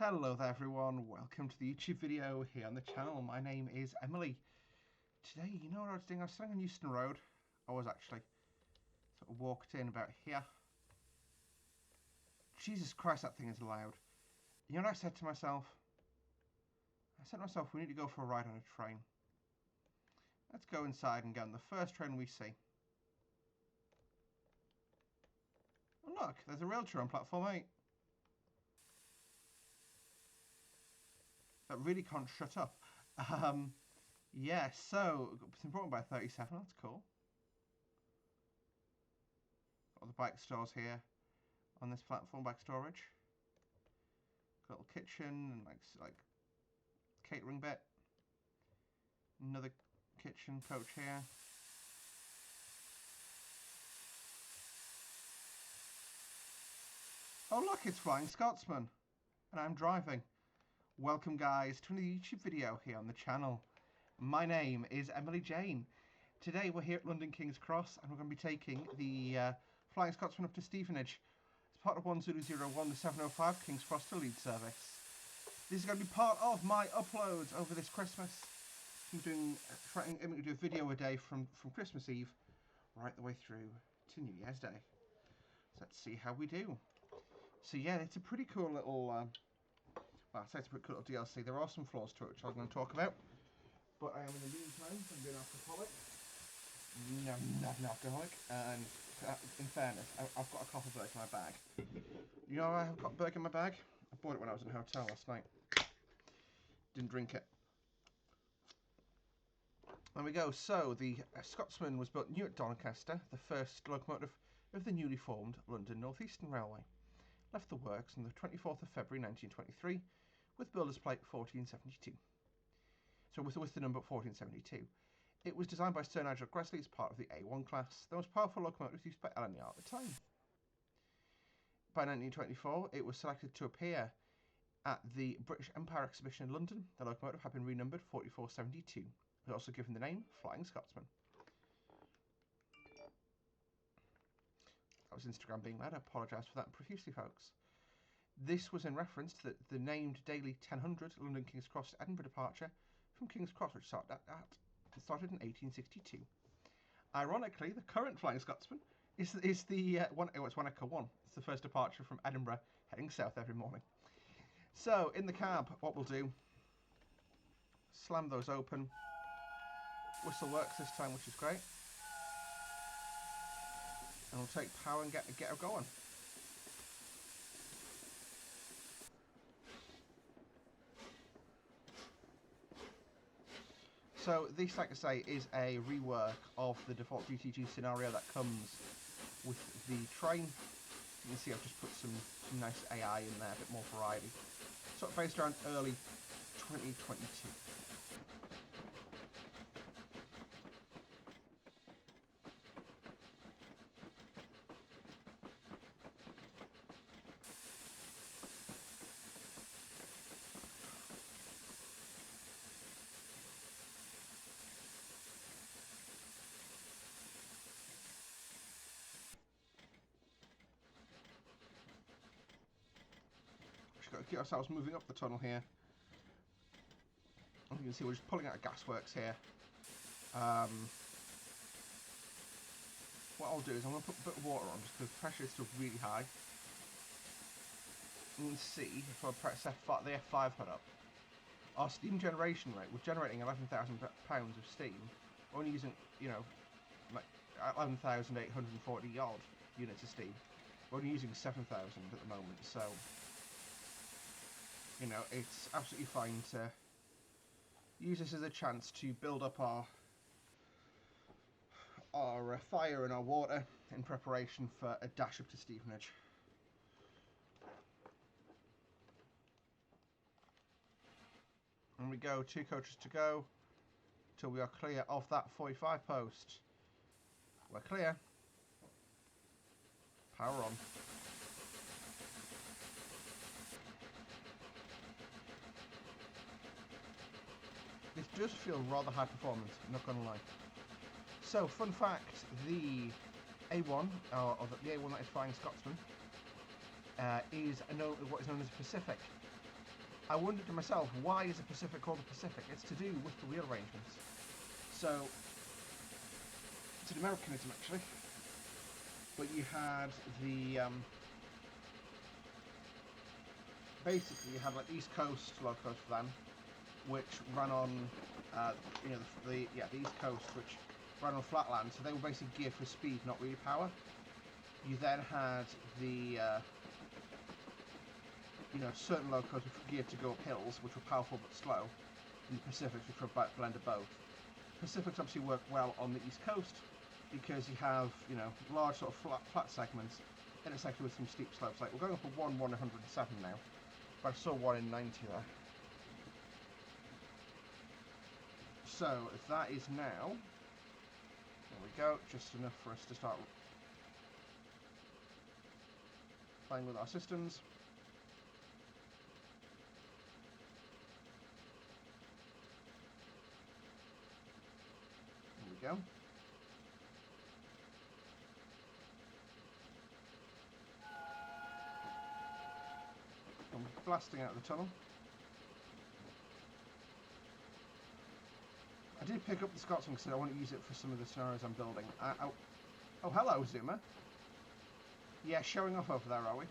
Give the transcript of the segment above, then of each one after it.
Hello there everyone, welcome to the YouTube video here on the channel. My name is Emily. Today, you know what I was doing? I was sitting on Euston Road. I was actually sort of walked in about here. Jesus Christ, that thing is loud. You know what I said to myself? I said to myself, we need to go for a ride on a train. Let's go inside and get on the first train we see. Oh look, there's a rail train on platform 8. That really can't shut up. Yeah, so it's important by 37, that's cool. Got the bike stores here on this platform, bike storage. Got a little kitchen and like catering bit. Another kitchen coach here. Oh look, it's Flying Scotsman, and I'm driving. Welcome guys to another YouTube video here on the channel. My name is Emily Jane. Today we're here at London King's Cross and we're going to be taking the Flying Scotsman up to Stevenage as part of 1001, the 705 King's Cross to Leeds service. This is going to be part of my uploads over this Christmas. I'm aiming to do a video a day from Christmas Eve right the way through to New Year's Day. So let's see how we do. So yeah, it's a pretty cool little well, I say it's a pretty cool little DLC. There are some flaws to it, which I'm going to talk about. But I am in the meantime, I'm being alcoholic. No, I'm not an alcoholic. And in fairness, I've got a coffee burger in my bag. You know why I've got a burger in my bag? I bought it when I was in a hotel last night. Didn't drink it. There we go. So, the Scotsman was built new at Doncaster, the first locomotive of the newly formed London North Eastern Railway. Left the works on the 24th of February 1923 with builder's plate 1472. So with the number 1472. It was designed by Sir Nigel Gresley as part of the A1 class, the most powerful locomotive used by LNER at the time. By 1924, it was selected to appear at the British Empire exhibition in London. The locomotive had been renumbered 4472. It was also given the name Flying Scotsman. That was Instagram being mad. I apologise for that profusely, folks. This was in reference to the named daily 1000 London King's Cross to Edinburgh departure from King's Cross, which started in 1862. Ironically, the current Flying Scotsman is the it's one Echo 1. It's the first departure from Edinburgh, heading south every morning. So in the cab, what we'll do: slam those open. Whistle works this time, which is great. And we'll take power and get her going. So this, like I say, is a rework of the default GTG scenario that comes with the train. You can see I've just put some nice AI in there, a bit more variety. Sort of based around early 2022. Just got to keep ourselves moving up the tunnel here. As you can see, we're just pulling out of gasworks here. What I'll do is I'm going to put a bit of water on just because the pressure is still really high. You can see if I press the F5 hood up, our steam generation rate, we're generating 11,000 pounds of steam. We're only using, like 11,840 odd units of steam. We're only using 7,000 at the moment, so it's absolutely fine to use this as a chance to build up our fire and our water in preparation for a dash up to Stevenage. And we go, 2 coaches to go till we are clear of that 45 post. We're clear. Power on. This does feel rather high performance, I'm not gonna lie. So, fun fact, the A1, or the A1 that is Flying Scotsman, is what is known as a Pacific. I wondered to myself, why is the Pacific called the Pacific? It's to do with the wheel arrangements. So, it's an Americanism actually, but you had the, basically you had like East Coast locos for them, which ran on, you know, the East Coast, which ran on flatland, so they were basically geared for speed, not really power. You then had the, you know, certain locos which were geared to go up hills, which were powerful but slow, and the Pacifics, which were a blend of both. Pacifics obviously work well on the East Coast because you have, you know, large sort of flat segments intersected with some steep slopes. Like we're going up a 107 now, but I saw one in 90 there. So that is now, there we go, just enough for us to start playing with our systems. There we go. I'm blasting out of the tunnel. I did pick up the Scotsman because I want to use it for some of the scenarios I'm building. Oh, hello, Zoomer. Yeah, showing off over there, are we?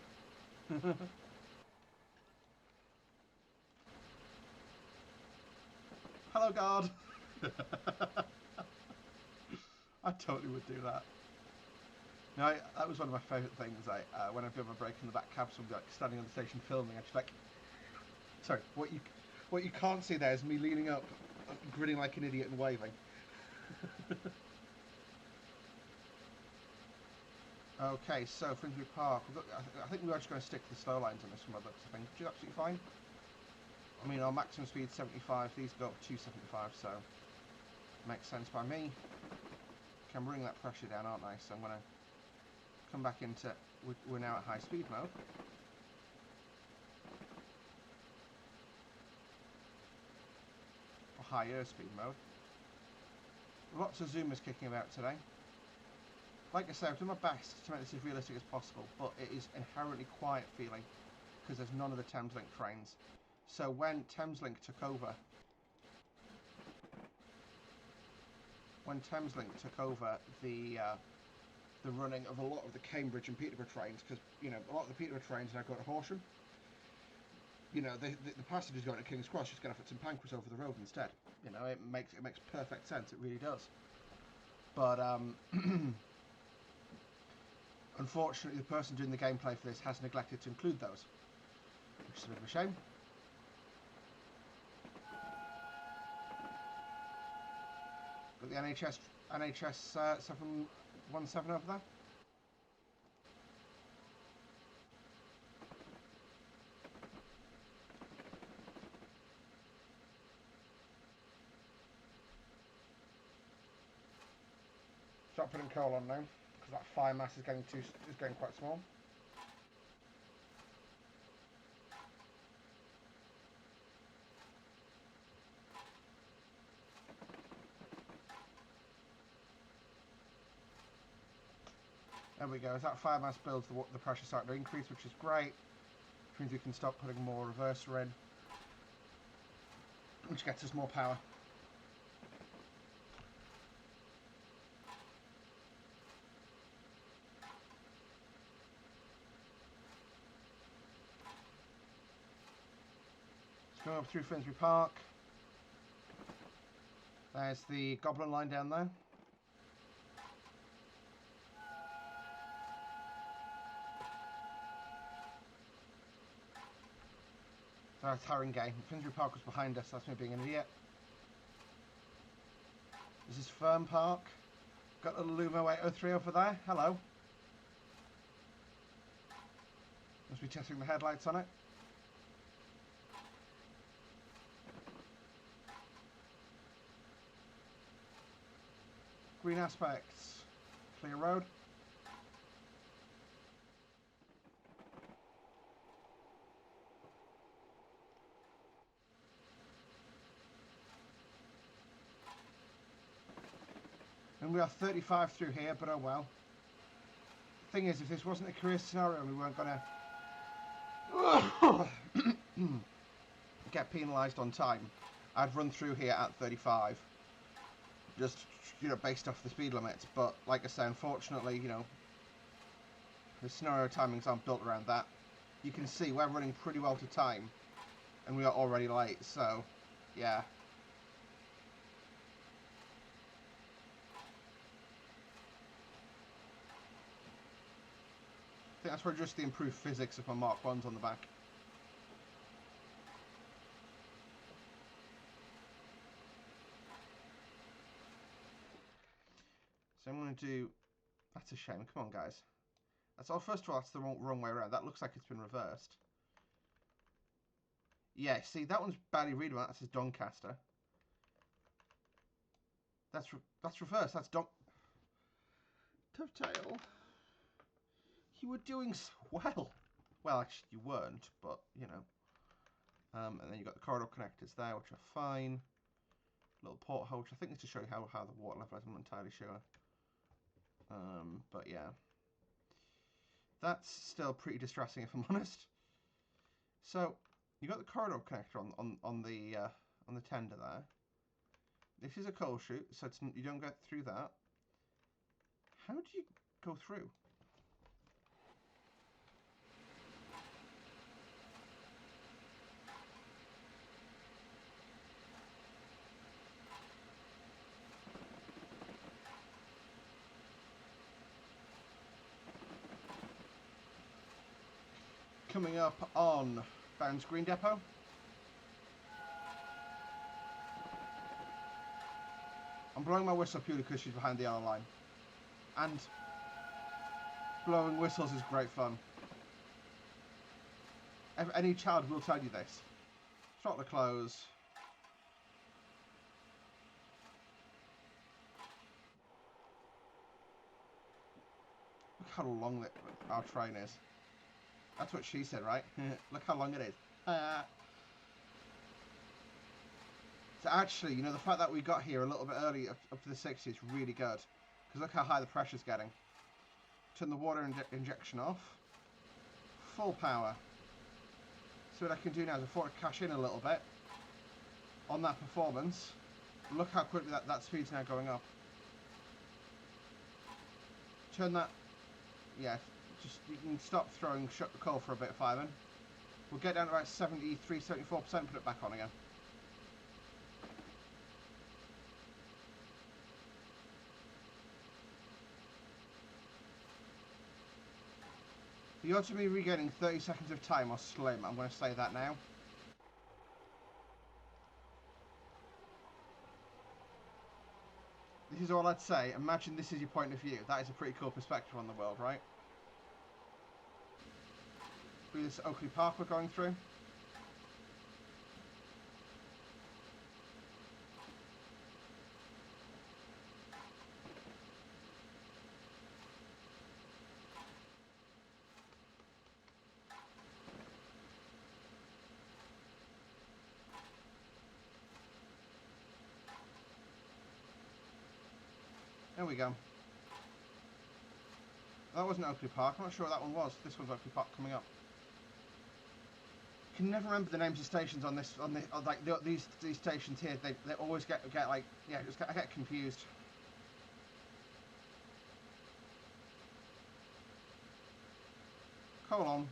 Hello, guard. I totally would do that. No, that was one of my favourite things. When I'd be on my break in the back cab, somebody like standing on the station filming, I'd just like, sorry, what you can't see there is me leaning up, grinning like an idiot and waving. Okay, so Finsbury Park. I think we are just going to stick to the slow lines on this one, because I think which is absolutely fine. I mean, our maximum speed is 75. These go up to 275, so makes sense by me. Okay, I'm bringing that pressure down, aren't I? So I'm going to come back into. We're now at high speed mode. Or higher speed mode. Lots of zoomers kicking about today. Like I said, I've done my best to make this as realistic as possible, but it is inherently quiet feeling because there's none of the Thameslink trains. So when Thameslink took over, the running of a lot of the Cambridge and Peterborough trains, because you know a lot of the Peterborough trains now go to Horsham. You know, the passengers going to King's Cross just get off at St Pancras over the road instead. You know, it makes perfect sense. It really does. But unfortunately, the person doing the gameplay for this has neglected to include those, which is a bit of a shame. Got the NHS 717 over there. Start putting coal on now because that fire mass is getting quite small. There we go. As that fire mass builds, the pressure starting to increase, which is great. Which means we can start putting more reverser in, which gets us more power. Let's go up through Finsbury Park. There's the Goblin line down there. That's Haringey. Finsbury Park was behind us, that's me being an idiot. This is Fern Park. Got a Lumo 803 over there. Hello. Must be testing the headlights on it. Green Aspects. Clear road. And we are 35 through here, but oh well. Thing is, if this wasn't a career scenario, we weren't gonna get penalised on time, I'd run through here at 35, just, you know, based off the speed limits. But like I say, unfortunately, you know, the scenario timings aren't built around that. You can see we're running pretty well to time, and we are already late, so yeah. I think that's where just the improved physics of my Mark 1s on the back. So I'm going to do... That's a shame. Come on, guys. That's all. First of all, that's the wrong way around. That looks like it's been reversed. Yeah, see, that one's barely readable. That's his Doncaster. That's reversed. That's Dovetail. You were doing so well. Well, actually, you weren't, but, you know. And then you've got the corridor connectors there, which are fine. Little porthole, which I think is to show you how the water level is. I'm not entirely sure. But yeah. That's still pretty distressing, if I'm honest. So, you got the corridor connector on the tender there. This is a coal chute, so you don't get through that. How do you go through? Coming up on Bounds Green Depot. I'm blowing my whistle purely because she's behind the yellow line. And blowing whistles is great fun. Any child will tell you this. Throttle close. Look how long our train is. That's what she said, right? Look how long it is. So actually, you know, the fact that we got here a little bit early up to the 60s is really good. Because look how high the pressure's getting. Turn the water injection off. Full power. So what I can do now is afford to cash in a little bit on that performance. Look how quickly that speed's now going up. Turn that... Yeah, just you can stop throwing coal for a bit, Fireman. We'll get down to about 73, 74%, put it back on again. You ought to be regaining 30 seconds of time or slim, I'm going to say that now. This is all I'd say. Imagine this is your point of view. That is a pretty cool perspective on the world, right? Through this Oakley Park we're going through. There we go. That wasn't Oakley Park. I'm not sure what that one was. This one's Oakley Park coming up. I can never remember the names of stations on like these stations here. They always get like, yeah, I get confused. Come on.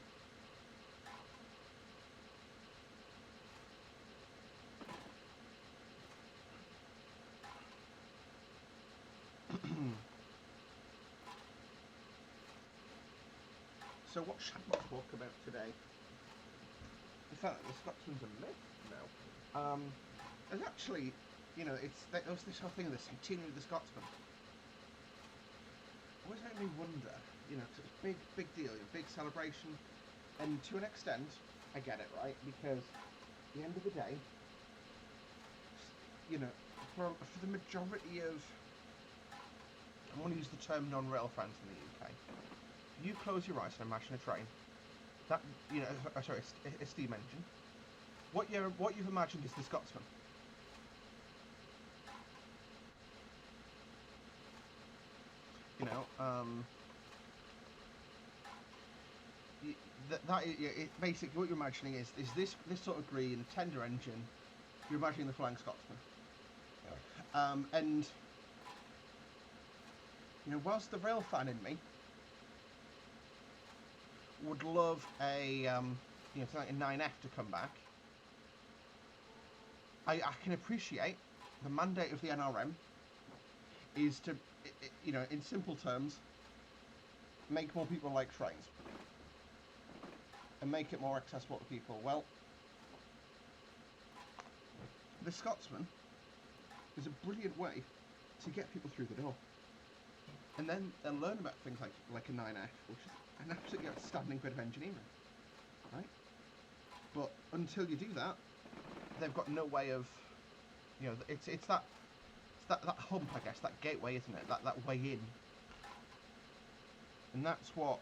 So what shall we talk about today? The fact that the Scotsman's a myth now. There's actually, you know, there was this whole thing of the centenary of the Scotsman. Always made me wonder, you know, 'cause it's a big deal, a big celebration, and to an extent, I get it, right? Because at the end of the day, you know, for the majority of, I want to use the term non-rail fans in the UK. You close your eyes and imagine a train. That, you know, sorry, a steam engine. What you've imagined is the Scotsman. You know, that is, basically what you're imagining is this sort of green tender engine. You're imagining the Flying Scotsman. And you know, whilst the rail fan in me would love a you know, something like a 9F to come back, I can appreciate the mandate of the NRM is to, you know, in simple terms, make more people like trains and make it more accessible to people. Well, the Scotsman is a brilliant way to get people through the door, and then they'll learn about things like a 9F, which is an absolutely outstanding bit of engineering, right? But until you do that, they've got no way of, you know, it's that hump, I guess, that gateway, isn't it? That way in, and that's what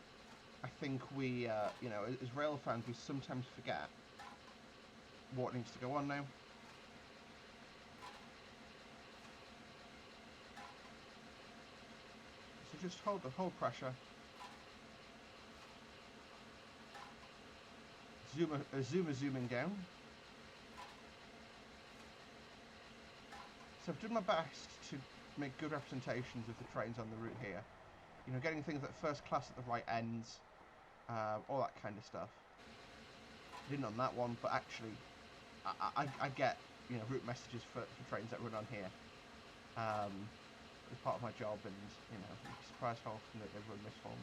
I think we, you know, as rail fans, we sometimes forget what needs to go on now. So just hold pressure. Zooming down. So I've done my best to make good representations of the trains on the route here. You know, getting things like first class at the right ends, all that kind of stuff. Didn't on that one, but actually, I get, you know, route messages for trains that run on here. As part of my job, and you know, you'd be surprised how often they run this form.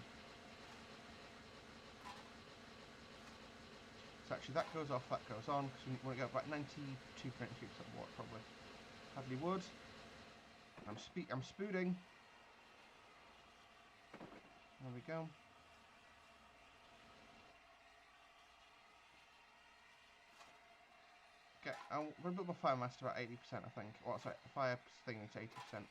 So actually, that goes off, that goes on, because we want to go about 92, 93% watt probably. Hadley Wood. I'm spooting. There we go. Okay, I'm going to build my fire master about 80%, I think. Well, sorry, fire thing is 80%.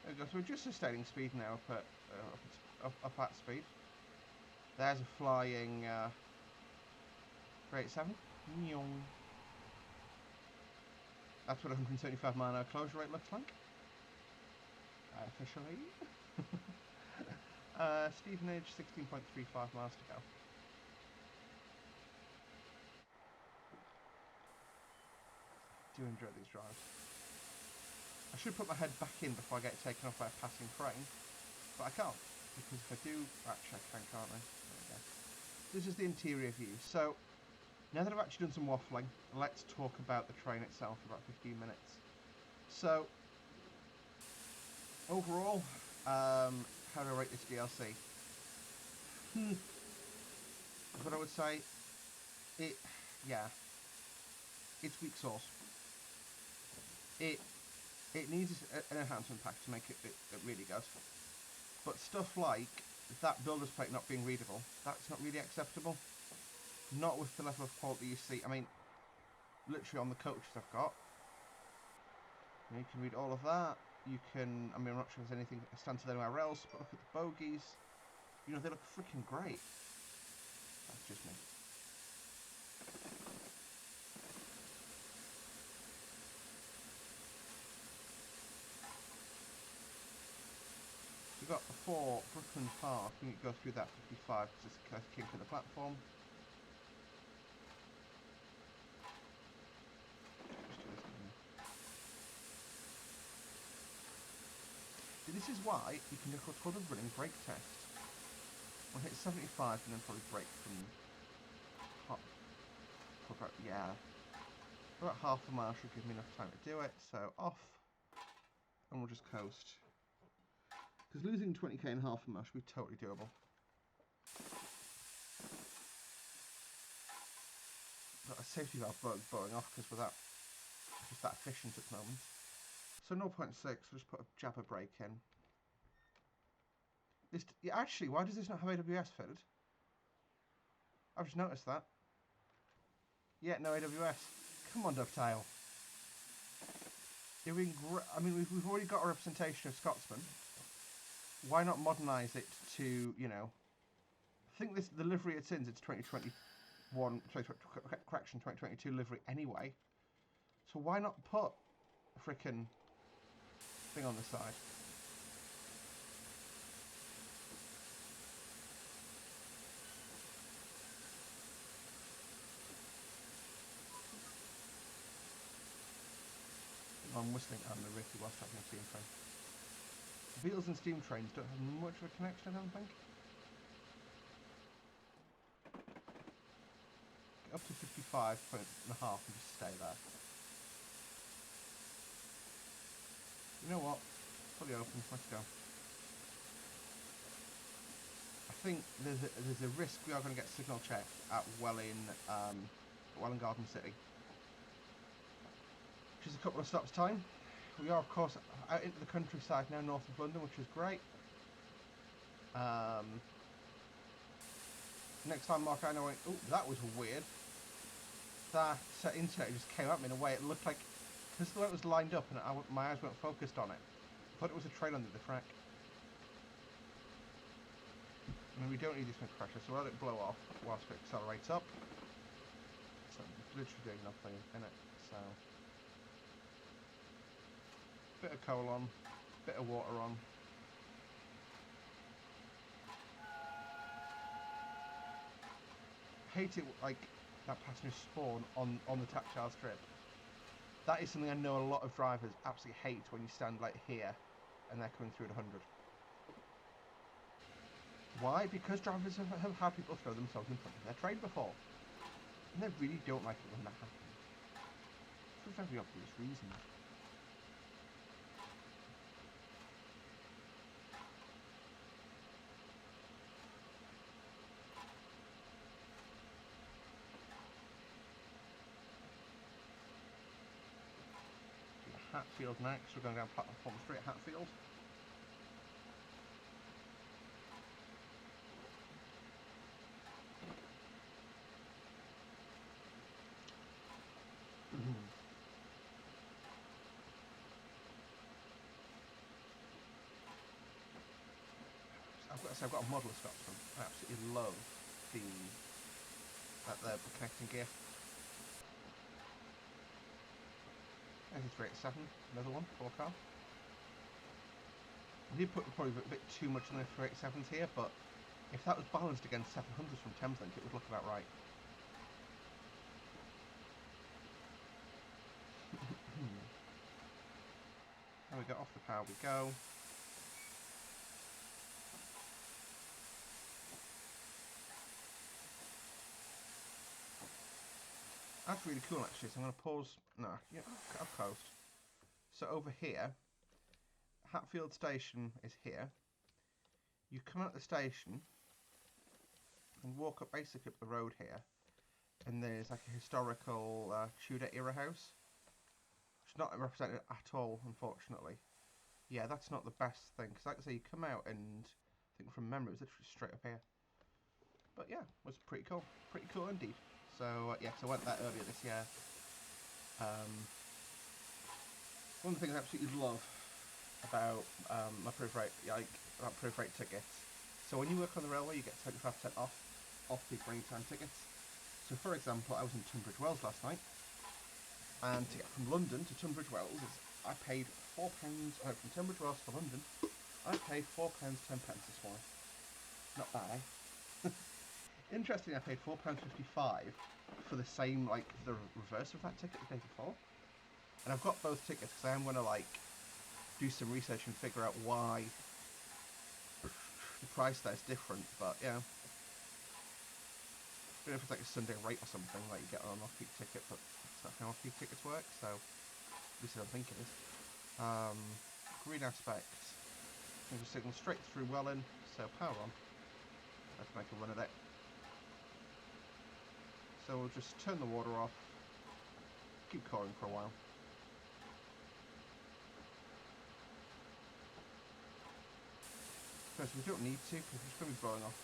There we go, so we're just sustaining speed now up at speed. There's a flying 387. That's what a 175 mile an hour closure rate looks like. Officially. Stevenage, 16.35 miles to go. Do enjoy these drives. I should put my head back in before I get taken off by a passing train, but I can't, because if I do, actually I can, can't I? There we go. This is the interior view. So, now that I've actually done some waffling, let's talk about the train itself for about 15 minutes. So, overall, how do I rate this DLC? What I would say, yeah, it's weak sauce. It needs an enhancement pack to make it really good. But stuff like that builder's plate not being readable, that's not really acceptable. Not with the level of quality you see. I mean, literally on the coaches I've got, you can read all of that. You can, I mean, I'm not sure if there's anything stands anywhere else, but look at the bogies. You know, they look freaking great. That's just me. We've got before Brooklyn Park, I think it goes through that 55 because it's a kink in the platform. This is why you can record a running brake test. I'll hit 75 and then probably brake from about, yeah, about half a mile should give me enough time to do it. So off, and we'll just coast. Because losing 20k in half a mile should be totally doable. Got a safety valve blowing off because we're just that efficient at the moment. So 0.6, we'll just put a jabber brake in. Actually, why does this not have AWS fitted? I've just noticed that. Yeah, no AWS. Come on, Dovetail. I mean, we've already got a representation of Scotsman. Why not modernise it to, you know... I think the livery it's in, it's 2021, correction, 2022 livery anyway. So why not put a frickin' thing on the side? whistling on the Ricky whilst having a steam train. Beetles and steam trains don't have much of a connection, I don't think. Get up to 55.5 and just stay there. You know what? Fully open, let's go. I think there's a risk we are going to get signal checked at Welling Garden City. Which is a couple of stops time. We are, of course, out into the countryside now, north of London, which is great. Next time, Mark, I know. Oh, that was weird. That internet just came at me in a way. It looked like, because the way it was lined up and my eyes weren't focused on it, I thought it was a train under the track. I mean, we don't need this one crusher, so we'll let it blow off whilst it accelerates up. So literally doing nothing in it. So bit of coal on, bit of water on. Hate it like that passenger spawn on the tactile strip. That is something I know a lot of drivers absolutely hate when you stand like here and they're coming through at 100. Why? Because drivers have had people throw themselves in front of their train before. And they really don't like it when that happens. For very obvious reasons. Hatfield next, we're going down Platform Street, Hatfield. I've got a model of Scotsman. I absolutely love the connecting gear. 387, another one, 4 car. I did put probably a bit too much in the 387s here, but if that was balanced against 700s from Thameslink, it would look about right. There we go, off the power we go. That's really cool actually, so I'm going to pause, no, yeah, I've closed. So over here, Hatfield Station is here. You come out the station and walk up basically up the road here, and there's like a historical Tudor era house. It's not represented at all, unfortunately. Yeah, that's not the best thing, because like I say, you come out and I think from memory it was literally straight up here. But yeah, it was pretty cool indeed. So yeah, so I went there earlier this year. One of the things I absolutely love about my proof rate tickets. So when you work on the railway, you get 75% off peak running time tickets. So for example, I was in Tunbridge Wells last night, and to get from London to Tunbridge Wells, I paid £4. From Tunbridge Wells to London, I paid £4.10 this morning. Not bad, eh? Interesting, I paid £4.55 for the same, like the reverse of that ticket the day before. And I've got both tickets because I am going to like do some research and figure out why the price there is different. But yeah, I don't know if it's like a Sunday rate or something like you get on an off-peak ticket, but that's not how off-peak tickets work. So at least I don't think it is. Green aspect. I'm just signal straight through Welling, so power on. Let's make a run at it. So we'll just turn the water off, keep coring for a while. First, we don't need to, because it's going to be blowing off.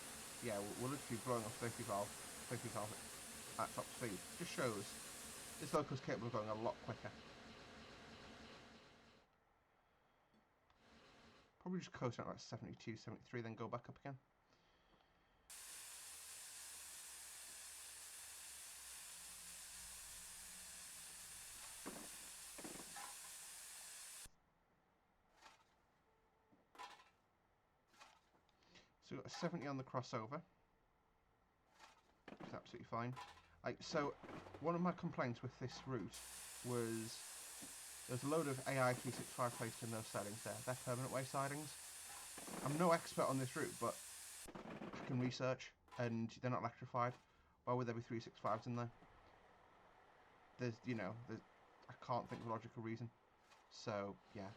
Yeah, we'll literally be blowing off 30 valve at top speed. Just shows this local's capable of going a lot quicker. Probably just coast out like 72, 73, then go back up again. So we've got a 70 on the crossover. It's absolutely fine. So one of my complaints with this route was There's a load of AI 365 placed in those sidings there. They're permanent way sidings. I'm no expert on this route, but I can research, and they're not electrified. Why would there be 365s in there? There's, you know, I can't think of a logical reason. So, yeah.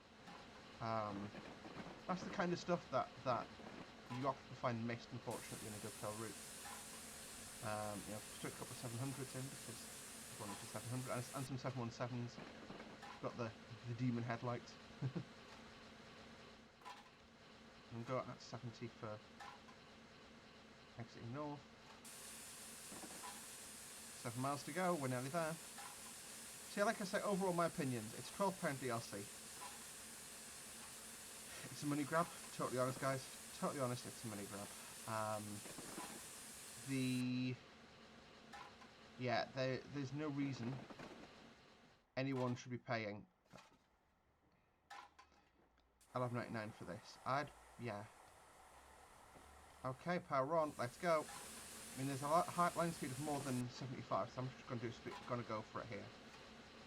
That's the kind of stuff that you often find missed, unfortunately, in a dovetail route. You know, stuck a couple of 700s in, because there's one which is 700, and some 717s. Got the demon headlights. And go at 70 for exiting north. 7 miles to go, we're nearly there. So yeah, like I say, overall my opinions, it's £12 DLC. It's a money grab, totally honest guys. Totally honest, it's a money grab. There's no reason anyone should be paying $11.99 for this. Okay, power on, let's go. I mean, there's a line speed of more than 75, so I'm just going to go for it here.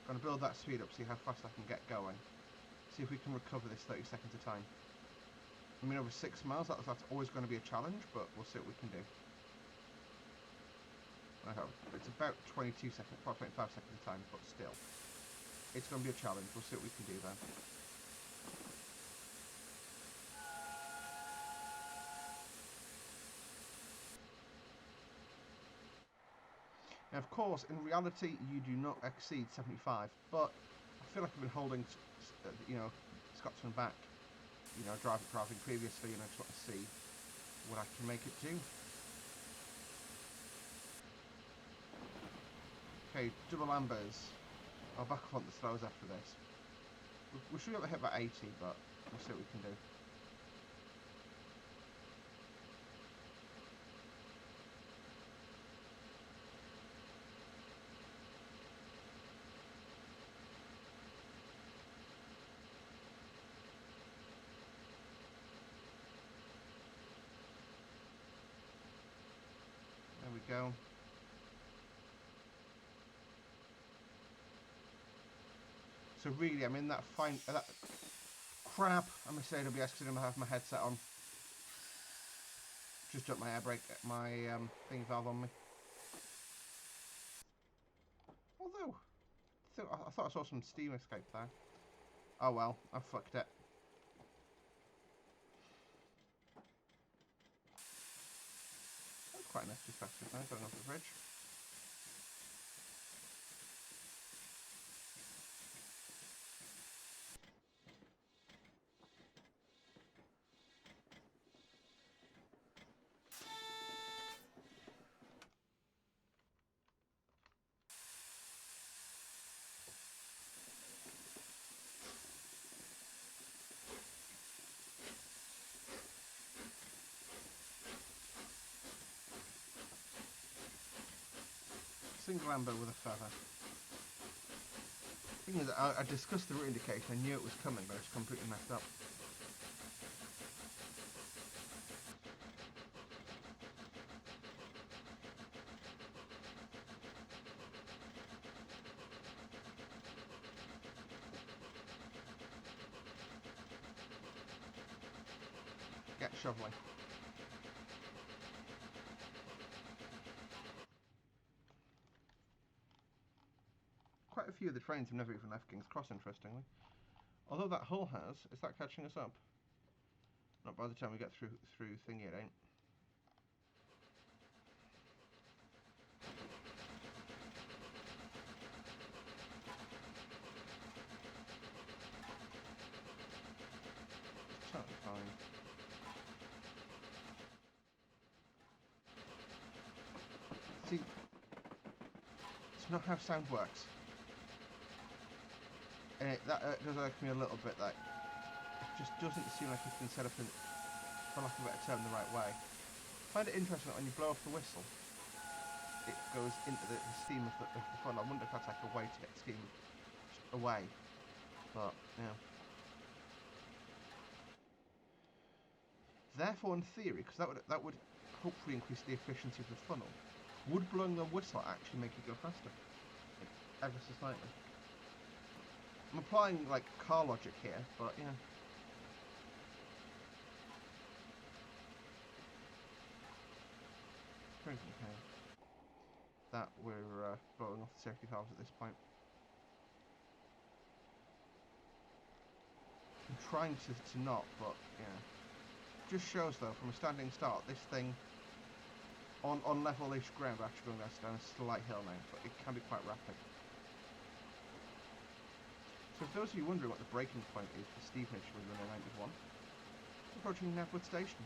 Going to build that speed up, see how fast I can get going. See if we can recover this 30 seconds of time. I mean, over 6 miles, that's always going to be a challenge, but we'll see what we can do. It's about 22 seconds, probably 25 seconds of time, but still. It's going to be a challenge, we'll see what we can do then. Now, of course, in reality, you do not exceed 75, but I feel like I've been holding, you know, Scotsman back, you know, driving previously, and I just want to see what I can make it do. Okay, double ambers. I'll back off on the slows after this. We should be able to hit about 80, but we'll see what we can do. There we go. So really, I'm in that that crap. I'm gonna say AWS because I don't have my headset on. Just dropped my air brake, my thing valve on me. Although, I thought I saw some steam escape there. Oh well, I fucked it. That's quite nice perspective there, going off the bridge. Single amber with a feather. The thing is, I discussed the route indication, I knew it was coming, but I just completely messed up. Get shoveling. Quite a few of the trains have never even left King's Cross, interestingly. Although that hull has. Is that catching us up? Not by the time we get through thingy, it ain't. It's totally fine. See, it's not how sound works. And that does irk me a little bit, that it just doesn't seem like it's been set up in, for lack of a better term, the right way. I find it interesting that when you blow off the whistle, it goes into the steam of the funnel. I wonder if that's like a way to get steam away. But, yeah. Therefore, in theory, because that would hopefully increase the efficiency of the funnel, would blowing the whistle actually make it go faster? Like, ever so slightly. I'm applying, like, car logic here, but, yeah. Crazy how that we're blowing off the safety valves at this point. I'm trying to not, but, yeah. Just shows, though, from a standing start, this thing, on level-ish ground, we're actually going down a slight hill now, but it can be quite rapid. So for those of you wondering what the breaking point is for Stevenage when you're in 91, approaching Knebworth Station.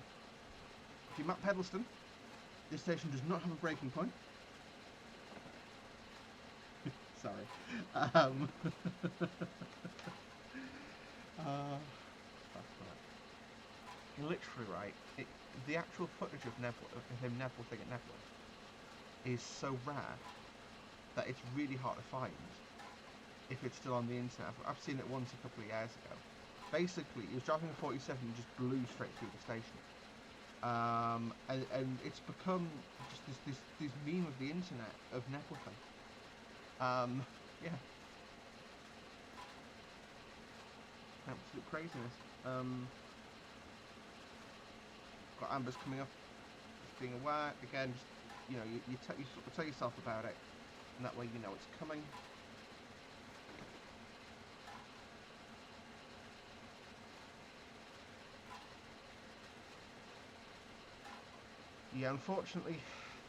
If you map Pedalston, this station does not have a breaking point. Sorry. Literally, right, the actual footage of him Nebworthing at Knebworth is so rare that it's really hard to find if it's still on the internet. I've seen it once a couple of years ago. Basically, he was driving a 47 and just blew straight through the station. And it's become just this meme of the internet of Knebworthing. Yeah. Absolute craziness. Got ambers coming up. Just being aware. Again, just, you know, you sort of tell yourself about it, and that way you know it's coming. Yeah, unfortunately,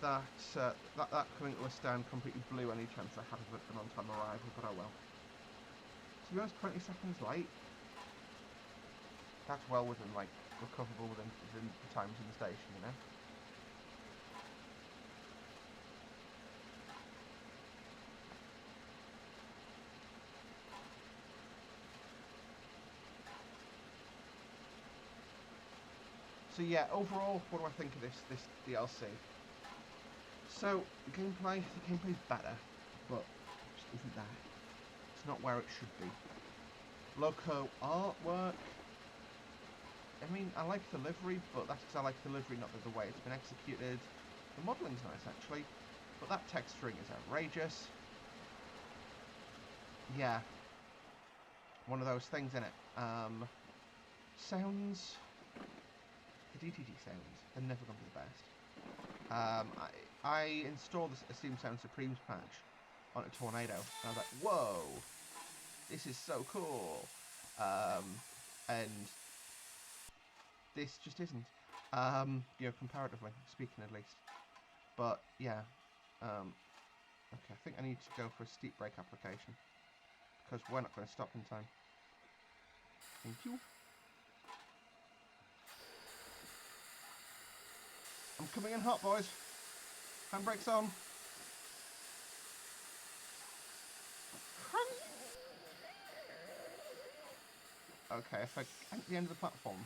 that coming to a stand completely blew any chance I had of an on-time arrival, but oh well. To be honest, 20 seconds late. That's well within, like, recoverable within the times in the station, you know? So yeah, overall, what do I think of this DLC? So, the gameplay's better, but it just isn't there. It's not where it should be. Loco artwork, I mean, I like the livery, but that's because I like the livery, not the way it's been executed. The modelling's nice, actually, but that texturing is outrageous. Yeah. One of those things, innit? Sounds... The DTG sounds are never going to be the best. I installed the Steam Sound Supremes patch on a Tornado, and I was like, whoa! This is so cool! And this just isn't. You know, comparatively speaking, at least. But yeah, okay. I think I need to go for a steep brake application because we're not going to stop in time. Thank you. I'm coming in hot, boys. Handbrake's on. Okay, if I at the end of the platform.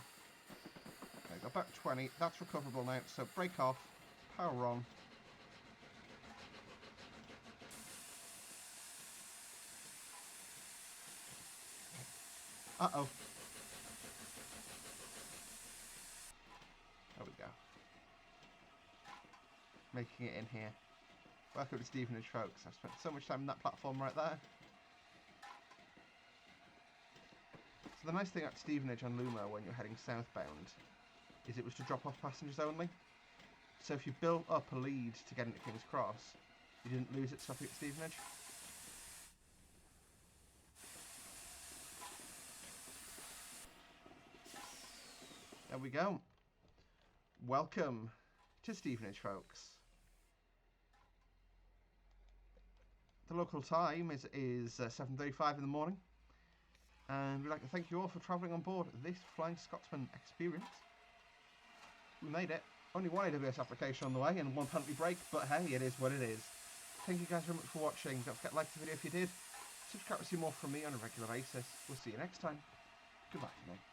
Okay, go back 20. That's recoverable now. So brake off, power on. Uh-oh. There we go. Making it in here. Welcome to Stevenage, folks. I've spent so much time on that platform right there. So the nice thing at Stevenage on Luma when you're heading southbound is it was to drop off passengers only. So if you built up a lead to get into King's Cross, you didn't lose it stopping at Stevenage. There we go. Welcome to Stevenage, folks. The local time is 7:35 in the morning. And we'd like to thank you all for travelling on board this Flying Scotsman experience. We made it. Only one AWS application on the way and one penalty break, but hey, it is what it is. Thank you guys very much for watching. Don't forget to like the video if you did. Subscribe to see more from me on a regular basis. We'll see you next time. Goodbye for now.